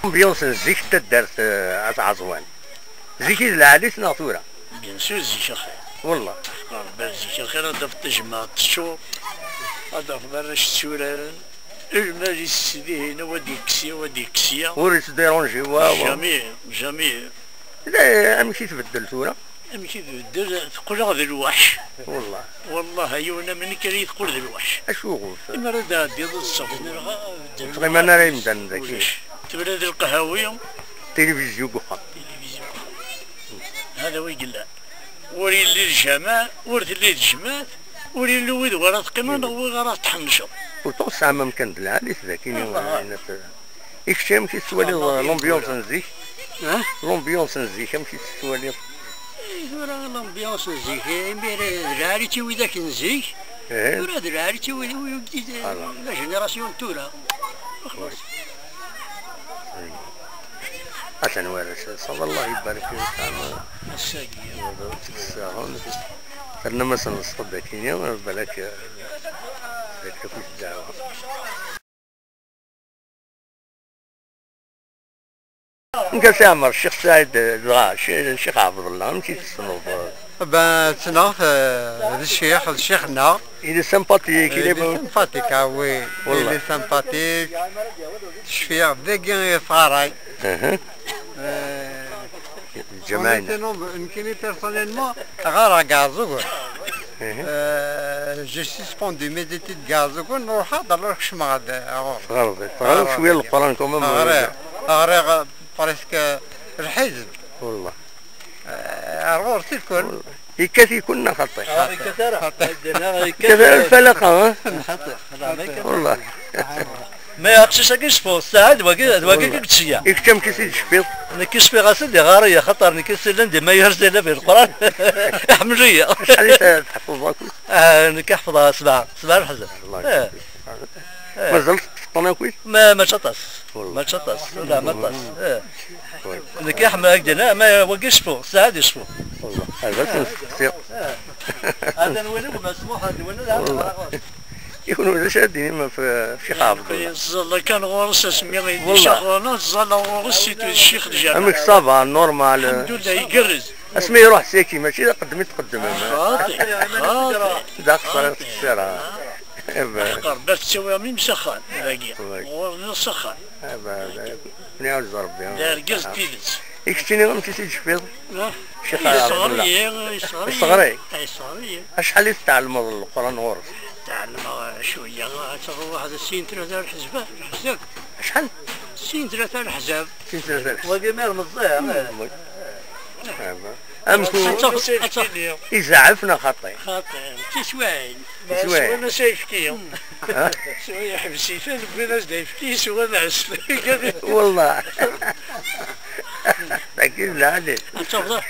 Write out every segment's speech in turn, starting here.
امبيونس زيك تدارت عزوان زيكي العاليس ناطورة بيان سور زيك الخير والله زيك الخير هذا في التجمع الشو هذا في برش السوران المجلس سيدي هنا ودي كسيا وريس ديرونجي جميع لا امشي تبدل سورة امشي تبدل تقول هذا الوحش والله يونا من كري تقول ذا الوحش اشوغو اما راه ديال الصف تقريبا انا راي مدن ذاك تبرد القهاويه تلفزيون كوخا هذا ويقلا وري اللي الجماع ورث اللي الجماعات وري اللي ويد ورا تقيمنا وغرا تحنشوا وطوس عام ممكن العاليس ذاكين يكشي مشي تسوالي لومبيونس نزيك لومبيونس نزيك مشي تسوالي راه لومبيونس نزيك العالي تيوي ذاك نزيك وراه العالي تيوي لا جينيراسيون تورا خلاص حسن وارث صلى الله يبارك فيك صرنا مثلا نصطاد ذاك اليوم بالك ذاك في الدعوه نقص عمر الشيخ سعيد الشيخ عبد الله مشي تصنوف تصنوف الشيخنا il est sympathique il est sympathique oui il est sympathique شفيع ذاك صاراي جماعنا يمكن بيرسونيلمون غير كازوكو جي سسبوندي مي ديتيد كازوكو نروح نروح شمع غرب شويه القران كمان غير بريسك الحزب والله غورتي الكل يكفي كنا خطي كثر الفلقه والله ما يقصش كيشفو ساعد واقي كتشيا يكتم كيسي تشفيط نكشفي غاسل غاريه خطر نكسل عندي ما يهرز لنا في القران حمليه شحال تحفظها نكحفظها سبعه الحزب ما زلت تفطنا كويس ما شطس لا ما طاس نكحم هكذا ما وقشفو ساعد يشفو والله هذا كثير هذا نولي مسموح هذا نولي يكونوا شادين ما في حافظ والله كان غورس اسمي شيخنا زال غورس الشيخ الجامع امك صافا نورمال الحمد لله يقرز اسمي يروح ساكي ماشي قدمي تقدم خاطي ذاك صارت السيره قربت تسوي من مسخن باقي ورنا سخن نعوذ ربي دار قصد تيدس يكتيني غير تيجي تشفيض شيخ صغري شحال يتعلم القران غورس تعلم شويه واحد السين ثلاثه الحزب شحال السين ثلاثه الحزب واقي مال مضيع امكو يزعفنا خطي تسواعي وانا شايفكي شويه حبسي فين بناس دايفكيس وانا عسل والله لكن لا عليك تفضل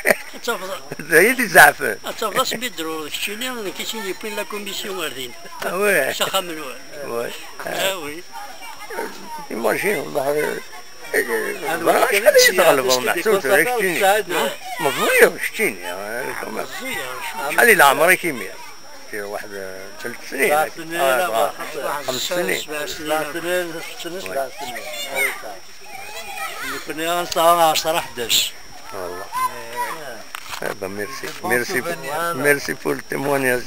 هي اللي زعفان تفضل سمي الضروري كيتشيني انا كيتشيني بين لا كوميسيون واردين وي شخا من وي وي ايماجين والله شحال يتغلبوا محسوس مضويه شتيني شحال العمر كيميا واحد 3 سنين 5 سنين 7 سنين كنا نصار 10 11 والله هذا ميرسي بور التيمونياج